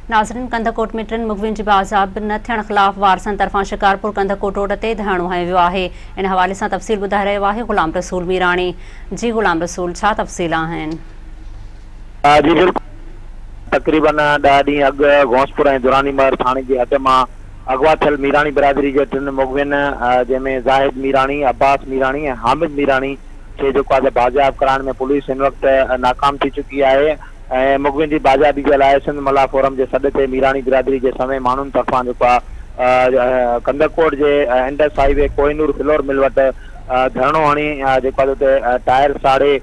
नाज़रीन, कंदकोट में 3 मुग़विन जी बाज़ाब न थियण ख़िलाफ़ वारसन तरफ़ां शिकारपुर कंदकोट रोड ते धरणो हयो वियो आहे। इन हवाले सां तफ़सील ॿुधाए रहियो आहे ग़ुलाम रसूल मीराणी। जी ग़ुलाम रसूल, छा तफ़सील आहिनि? जी बिल्कुल, तकरीबन 10 ॾींहं अॻु घोंसपुर ऐं दुरानीमहर थाणे जे हद मां अगवा थियल मीराणी बिरादरी जे 3 मुग़विन जंहिंमें ज़ाहिद मीराणी, अब्बास मीराणी ऐं हामिद मीराणी खे जेको आहे बाज़ाब कराइण में पुलिस हिन वक़्तु नाकाम थी चुकी आहे। ऐं मुग़विन जी बाज़ाबी जे लाइ सिंध मला फोरम जे सॾ ते मीराणी बिरादरी जे समय माण्हुनि तरफ़ां जेको आहे कंदकोट जे Indus highway Kohinoor flour mill वटि धरणो हणी जेको आहे उते टायर साड़े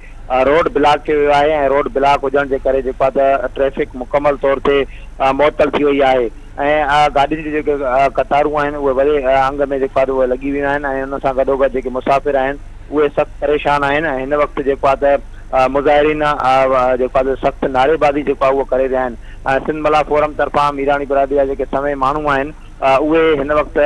रोड ब्लॉक कयो वियो आहे। ऐं रोड ब्लॉक हुजण जे करे जेको आहे ट्रैफ़िक मुकमल तौर ते मुअतल थी वई आहे। ऐं गाॾियुनि जी जेके कतारूं आहिनि उहे वॾे अंग में जेको आहे उहे लॻी वियूं आहिनि। ऐं हुन सां गॾोगॾु जेके मुसाफ़िर आहिनि उहे सख़्तु परेशान आहिनि। ऐं हिन वक़्तु जेको आहे मुज़ाहिरीन जेको आहे सख़्तु नारेबाज़ी जेको आहे उहो करे रहिया आहिनि। सिंध मला फोरम तरफ़ां मीराणी बिरादरी जा जेके समय माण्हू आहिनि उहे हिन वक़्तु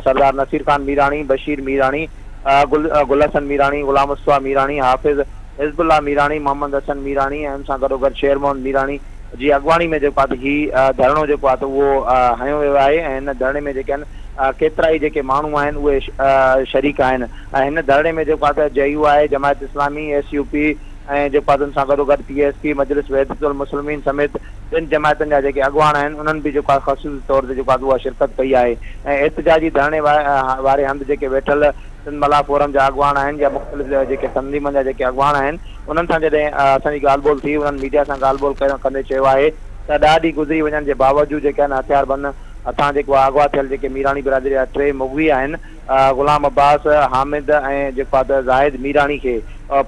सरदार नसीर ख़ान मीराणी, बशीर मीराणी, गुलहसन मीराणी, ग़ुलाम मुस्तफ़ा मीराणी, हाफ़िज़ हिज़्बुल्लाह मीराणी, मोहम्मद हसन मीराणी ऐं हुन सां गॾोगॾु शेर मोहम्मद मीराणी जी अॻवानी में जेको आहे ही धरणो जेको आहे उहो हयो वियो आहे। ऐं हिन धरणे में जेके आहिनि केतिरा ई जेके माण्हू आहिनि उहे शरीक आहिनि। ऐं हिन धरणे में जेको आहे JU आहे, जमायत इस्लामी, SUP ऐं जेको आहे हुन सां गॾोगॾु PSP, मजलिस वहदतुल मुस्लिमीन समेत 3 जमायतुनि जा जेके अॻवान आहिनि उन्हनि बि जेको आहे ख़ासिस तौर ते जेको आहे उहा शिरकत कई आहे। ऐं एहतिजाजी धरणे वारे हंधि जेके वेठल सिंध मला फोरम जा अॻवान आहिनि या मुख़्तलिफ़ जेके तंज़ीमनि जा जेके अॻवान आहिनि उन्हनि सां जॾहिं असांजी ॻाल्हि ॿोल थी, उन्हनि मीडिया सां ॻाल्हि ॿोल कंदे चयो आहे त ॾाढी गुज़री वञण जे बावजूदु जेके आहिनि हथियारबंद असां जेको आहे अॻवा थियल जेके मीराणी बिरादरी जा 3 मुग़वी आहिनि ग़ुलाम अब्बास, हामिद ऐं जेको आहे ज़ाहिद मीराणी खे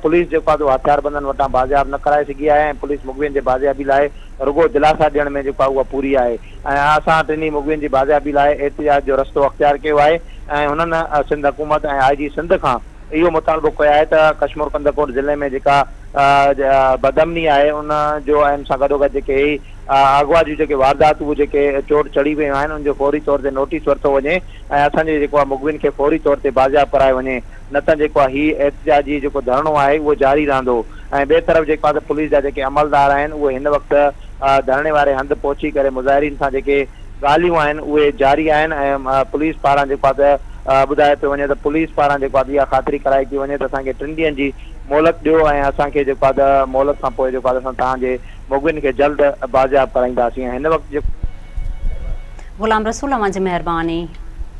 पुलिस जेको आहे हथियारबंदनि वटां बाज़ाब न कराए सघी आहे। ऐं पुलिस मुग़विन जे बाज़ाबी लाइ रुगो दिलासा ॾियण में जेको आहे उहा पूरी आहे। ऐं असां 3 मुग़विन जी बाज़ाबी लाइ एहतिजाज जो रस्तो अख़्तियार कयो आहे। ऐं हुननि सिंध हुकूमत ऐं IG सिंध खां इहो मुतालबो कयो आहे त कश्मीर कंदकोट ज़िले में जेका बदमनी आहे उन जो ऐं सां गॾोगॾु जेके अगवा जी जेके वारदातूं जेके चोट चढ़ी वियूं आहिनि उनजो फौरी तौर ते नोटिस वरितो वञे ऐं असांजे जेको आहे मुग़विन खे फौरी तौर ते बाज़ाब कराए वञे। न त जेको आहे ही एहतिजाजी जेको धरणो आहे उहो जारी रहंदो। ऐं ॿिए तरफ़ जेको आहे पुलिस जा जेके अमलदार आहिनि उहे हिन वक़्तु धरणे वारे हंधि पहुची करे मुज़ाहिरीन सां जेके ॻाल्हियूं आहिनि उहे जारी आहिनि। ऐं पुलिस पारां जेको आहे ॿुधाए पियो वञे त पुलिस पारां जेको आहे इहा ख़ातिरी कराई थी वञे त असांखे 3 ॾींहंनि जी मोहलत ॾियो ऐं असांखे जेको आहे मोहलत खां पोइ जेको आहे असां तव्हांजे मुग़विन खे जल्द बाज़ाब कराईंदासीं। हिन वक़्तु ग़ुलाम रसूल, अवां जी महिरबानी।